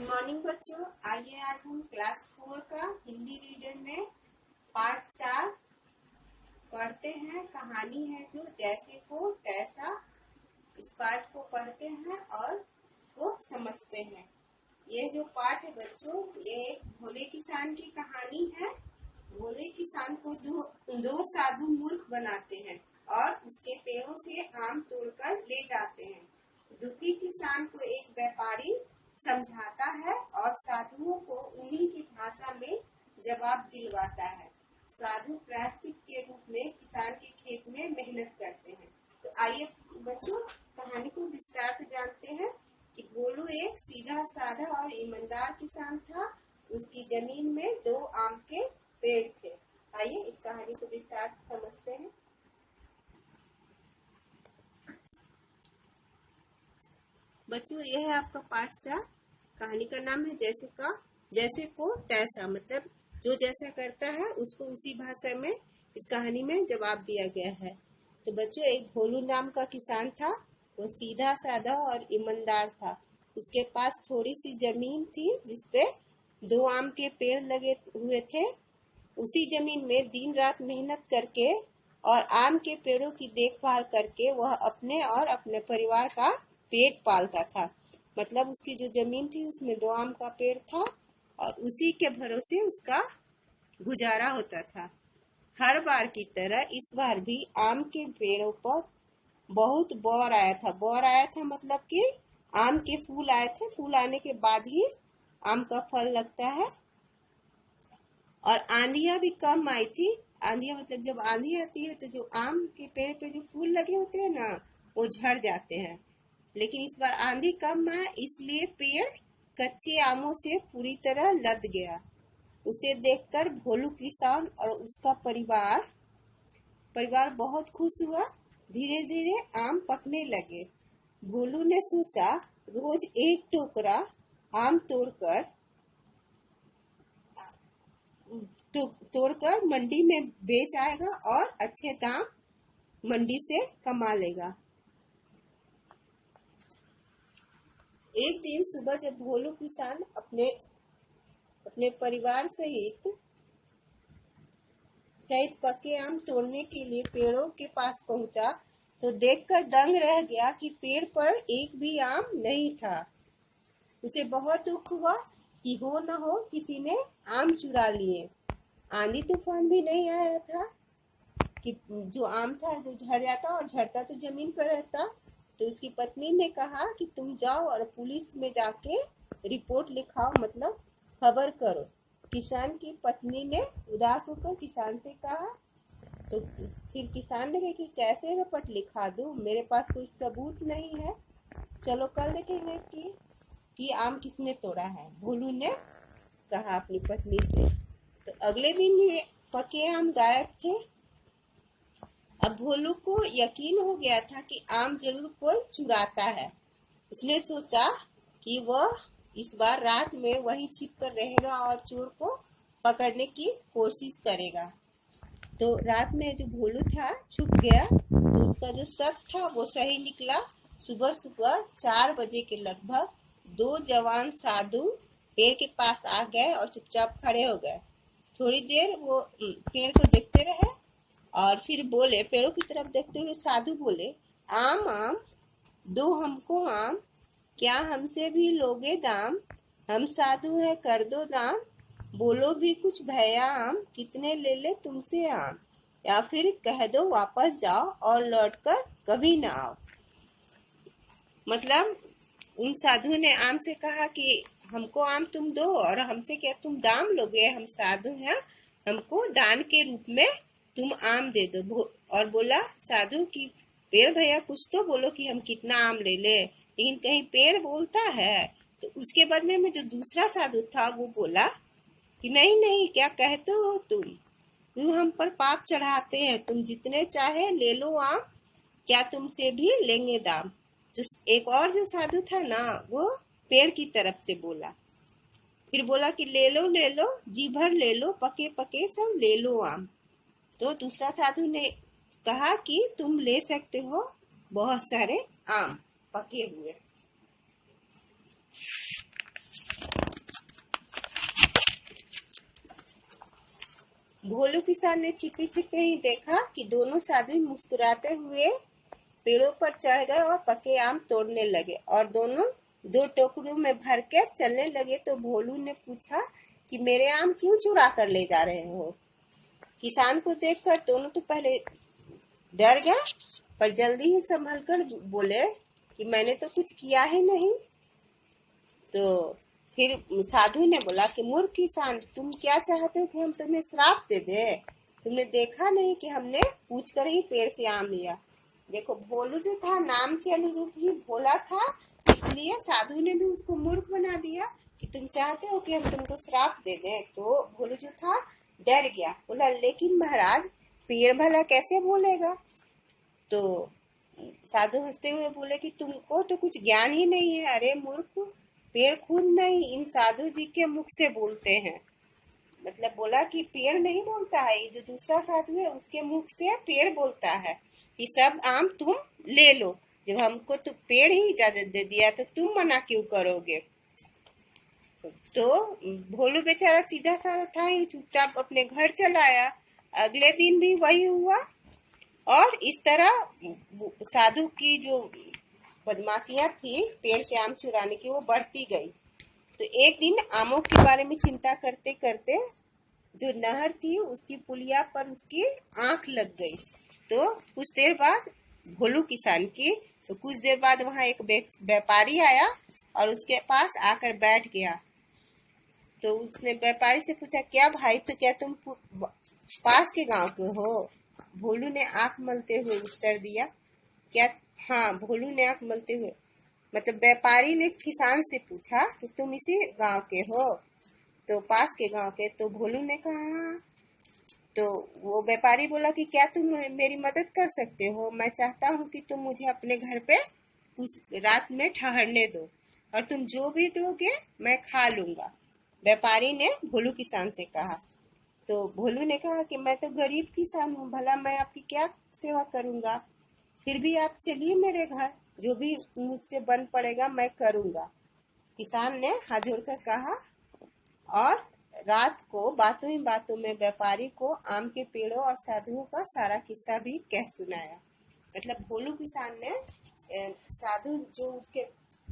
Morning बच्चों, आइए आज हम क्लास 4 का हिंदी रीडर में पार्ट 4 पढ़ते हैं। कहानी है जो जैसे को तैसा। इस पार्ट को पढ़ते हैं और उसको समझते हैं। ये जो पार्ट है बच्चों, ये एक भोले किसान की कहानी है। भोले किसान को दो साधु मूर्ख बनाते हैं और उसके पेड़ों से आम तोड़कर ले जाते हैं। दुखी किसान को एक व्यापारी समझाता है और साधुओं को उन्हीं की भाषा में जवाब दिलवाता है। साधु प्रायश्चित के रूप में किसान के खेत में मेहनत करते हैं। तो आइए बच्चों, कहानी को विस्तार से जानते हैं कि गोलू एक सीधा साधा और ईमानदार किसान था। उसकी जमीन में 2 आम के पेड़ थे। आइए इस कहानी को विस्तार से समझते हैं। बच्चों, यह है आपका पाठ 4। कहानी का नाम है जैसे को तैसा। मतलब जो जैसा करता है उसको उसी भाषा में इस कहानी में जवाब दिया गया है। तो बच्चों, एक भोलू नाम का किसान था। वो सीधा साधा और ईमानदार था। उसके पास थोड़ी सी जमीन थी जिसपे 2 आम के पेड़ लगे हुए थे। उसी जमीन में दिन रात मेहनत करके और आम के पेड़ों की देखभाल करके वह अपने और अपने परिवार का पेट पालता था। मतलब उसकी जो जमीन थी उसमें 2 आम का पेड़ था और उसी के भरोसे उसका गुजारा होता था। हर बार की तरह इस बार भी आम के पेड़ों पर बहुत बौर आया था। बौर आया था मतलब कि आम के फूल आए थे। फूल आने के बाद ही आम का फल लगता है। और आंधियां भी कम आई थी। आंधियां मतलब जब आंधी आती है तो जो आम के पेड़ पे जो फूल लगे होते हैं ना, वो झड़ जाते हैं। लेकिन इस बार आंधी कम आया, इसलिए पेड़ कच्चे आमों से पूरी तरह लद गया। उसे देखकर भोलू किसान और उसका परिवार बहुत खुश हुआ। धीरे धीरे आम पकने लगे। भोलू ने सोचा रोज एक टोकरा आम तोड़कर मंडी में बेच आएगा और अच्छे दाम मंडी से कमा लेगा। एक दिन सुबह जब भोलू किसान अपने परिवार सहित पके आम तोड़ने के लिए पेड़ों के पास पहुंचा तो देखकर दंग रह गया कि पेड़ पर एक भी आम नहीं था। उसे बहुत दुख हुआ कि हो न हो किसी ने आम चुरा लिए। आंधी तूफान भी नहीं आया था कि जो आम था जो झड़ जाता, और झड़ता तो जमीन पर रहता। तो उसकी पत्नी ने कहा कि तुम जाओ और पुलिस में जाके रिपोर्ट लिखाओ, मतलब खबर करो। किसान की पत्नी ने उदास होकर किसान से कहा। तो फिर किसान ने कहा कि कैसे रिपोर्ट लिखा दूं, मेरे पास कोई सबूत नहीं है। चलो कल देखेंगे कि आम किसने तोड़ा है, भोलू ने कहा अपनी पत्नी से। तो अगले दिन ये पके आम गायब थे। अब भोलू को यकीन हो गया था कि आम जरूर कोई चुराता है। उसने सोचा कि वह इस बार रात में वहीं छिपकर रहेगा और चोर को पकड़ने की कोशिश करेगा। तो रात में जो भोलू था छुप गया, तो उसका जो शक था वो सही निकला। सुबह सुबह 4 बजे के लगभग 2 जवान साधु पेड़ के पास आ गए और चुपचाप खड़े हो गए। थोड़ी देर वो पेड़ को देखते रहे और फिर बोले, पेड़ों की तरफ देखते हुए साधु बोले, आम आम दो हमको आम, क्या हमसे भी लोगे दाम? हम साधु है कर दो दाम, बोलो भी कुछ भैया आम, कितने ले ले तुमसे आम, या फिर कह दो वापस जाओ और लौटकर कभी ना आओ। मतलब उन साधु ने आम से कहा कि हमको आम तुम दो और हमसे क्या तुम दाम लोगे? हम साधु हैं, हमको दान के रूप में तुम आम दे दो। और बोला साधु की पेड़ भैया कुछ तो बोलो कि हम कितना आम ले ले। लेकिन कहीं पेड़ बोलता है। तो उसके बदले में जो दूसरा साधु था वो बोला कि नहीं नहीं, क्या कहते हो तुम हम पर पाप चढ़ाते हैं, तुम जितने चाहे ले लो आम, क्या तुमसे भी लेंगे दाम। जो एक और जो साधु था ना, वो पेड़ की तरफ से बोला। फिर बोला कि ले लो जी भर ले लो, पके पके सब ले लो आम। तो दूसरा साधु ने कहा कि तुम ले सकते हो बहुत सारे आम पके हुए। भोलू किसान ने छिपे छिपे ही देखा कि दोनों साधु मुस्कुराते हुए पेड़ों पर चढ़ गए और पके आम तोड़ने लगे और दोनों दो टोकरियों में भर के चलने लगे। तो भोलू ने पूछा कि मेरे आम क्यों चुरा कर ले जा रहे हो? किसान को देखकर दोनों तो पहले डर गया, पर जल्दी ही संभल कर बोले कि मैंने तो कुछ किया ही नहीं। तो फिर साधु ने बोला कि मूर्ख किसान, तुम क्या चाहते हो कि हम तुम्हें श्राप दे दे? तुमने देखा नहीं कि हमने पूछ कर ही पेड़ से आम लिया। देखो, भोलू जो था नाम के अनुरूप ही भोला था, इसलिए साधु ने भी उसको मूर्ख बना दिया कि तुम चाहते हो कि हम तुमको श्राप दे दें। तो भोलू जो था डर गया, बोला लेकिन महाराज, पेड़ भला कैसे बोलेगा? तो साधु हंसते हुए बोले कि तुमको तो कुछ ज्ञान ही नहीं है। अरे मूर्ख, पेड़ खुद नहीं इन साधु जी के मुख से बोलते हैं। मतलब बोला कि पेड़ नहीं बोलता है, ये जो दूसरा साधु है उसके मुख से पेड़ बोलता है कि सब आम तुम ले लो। जब हमको तो पेड़ ही इजाजत दे दिया तो तुम मना क्यों करोगे? तो भोलू बेचारा सीधा था ही चुपचाप अपने घर चला आया। अगले दिन भी वही हुआ और इस तरह साधु की जो बदमाशियां थी पेड़ के आम चुराने की, वो बढ़ती गई। तो एक दिन आमों के बारे में चिंता करते करते जो नहर थी उसकी पुलिया पर उसकी आंख लग गई। तो कुछ देर बाद भोलू किसान की, तो कुछ देर बाद वहां एक व्यापारी आया और उसके पास आकर बैठ गया। तो उसने व्यापारी से पूछा, क्या भाई, तो क्या तुम पास के गांव के हो? भोलू ने आंख मलते हुए उत्तर दिया। क्या? हाँ, भोलू ने आंख मलते हुए, मतलब व्यापारी ने किसान से पूछा कि तुम इसी गांव के हो? तो पास के गांव के। तो भोलू ने कहा हाँ। तो वो व्यापारी बोला कि क्या तुम मेरी मदद कर सकते हो? मैं चाहता हूँ कि तुम मुझे अपने घर पे उस रात में ठहरने दो और तुम जो भी दोगे मैं खा लूंगा। व्यापारी ने भोलू किसान से कहा। तो भोलू ने कहा कि मैं तो गरीब किसान हूँ, भला मैं आपकी क्या सेवा करूंगा? फिर भी आप चलिए मेरे घर, जो भी मुझसे बन पड़ेगा मैं करूंगा। किसान ने हाथ जोड़कर कहा और रात को बातों ही बातों में व्यापारी को आम के पेड़ों और साधुओं का सारा किस्सा भी कह सुनाया। मतलब भोलू किसान ने साधु जो उसके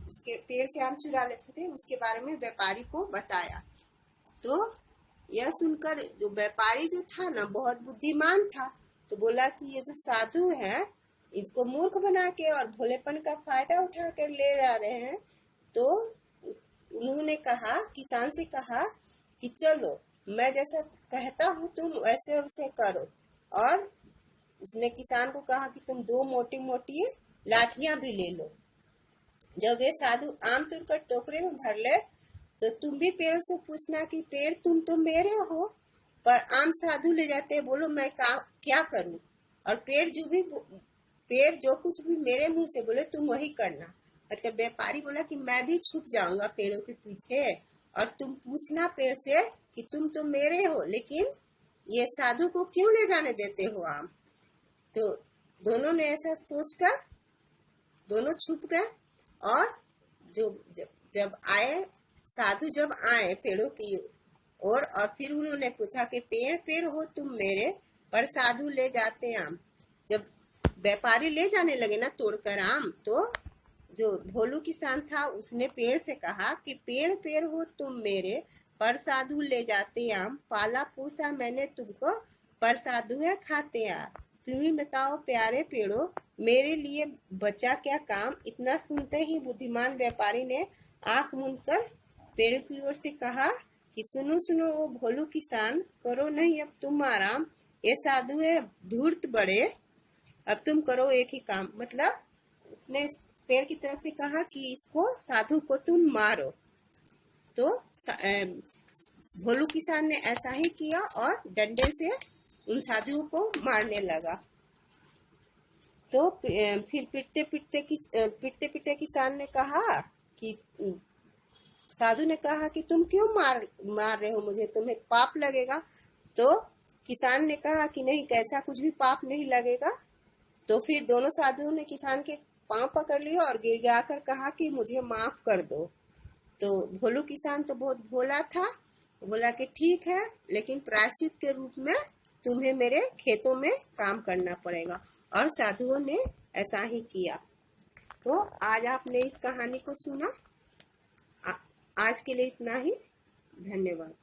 उसके पेड़ से आम चुरा लेते थे उसके बारे में व्यापारी को बताया। तो यह सुनकर जो व्यापारी जो था ना, बहुत बुद्धिमान था। तो बोला कि ये जो साधु है इसको मूर्ख बना के और भोलेपन का फायदा उठा कर ले जा रहे हैं। तो उन्होंने कहा, किसान से कहा कि चलो मैं जैसा कहता हूँ तुम वैसे वैसे करो। और उसने किसान को कहा कि तुम दो मोटी मोटी लाठियां भी ले लो। जब वे साधु आम तोड़कर टोकरे में भर ले तो तुम भी पेड़ से पूछना कि पेड़ तुम तो मेरे हो, पर आम साधु ले जाते हैं, बोलो मैं क्या करूं? और पेड़ जो कुछ भी मेरे मुंह से बोले तुम वही करना। मतलब व्यापारी बोला कि मैं भी छुप जाऊंगा पेड़ों के पीछे और तुम पूछना पेड़ से कि तुम तो मेरे हो, लेकिन ये साधु को क्यों ले जाने देते हो आम? तो दोनों ने ऐसा सोचकर दोनों छुप गए। और जब आए साधु जब आए पेड़ों की ओर और फिर उन्होंने पूछा कि पेड़ पेड़ हो तुम मेरे, पर साधु ले जाते आम। जब व्यापारी ले जाने लगे ना तोड़कर आम, तो जो भोलू किसान था उसने पेड़ से कहा कि पेड़ पेड़ हो तुम मेरे, पर साधु ले जाते आम। पाला पोसा मैंने तुमको, पर साधु है खाते आ। तुम ही बताओ प्यारे पेड़ो, मेरे लिए बचा क्या काम? इतना सुनते ही बुद्धिमान व्यापारी ने आंख मूंद कर पेड़ की ओर से कहा कि सुनो सुनो ओ भोलू किसान, करो नहीं अब तुम आराम। ये साधु है धूर्त बड़े, अब तुम करो एक ही काम। मतलब उसने पेड़ की तरफ से कहा कि इसको साधु को तुम मारो। तो भोलू किसान ने ऐसा ही किया और डंडे से उन साधुओं को मारने लगा। तो फिर पिटते पिटते किसान ने कहा कि साधु ने कहा कि तुम क्यों मार रहे हो मुझे, तुम्हें पाप लगेगा। तो किसान ने कहा कि नहीं, कैसा कुछ भी पाप नहीं लगेगा। तो फिर दोनों साधुओं ने किसान के पांव पकड़ लिया और गिड़गिड़ाकर कहा कि मुझे माफ कर दो। तो भोलू किसान तो बहुत भोला था, बोला कि ठीक है, लेकिन प्रायश्चित के रूप में तुम्हें मेरे खेतों में काम करना पड़ेगा। और साधुओं ने ऐसा ही किया। तो आज आपने इस कहानी को सुना। आज के लिए इतना ही। धन्यवाद।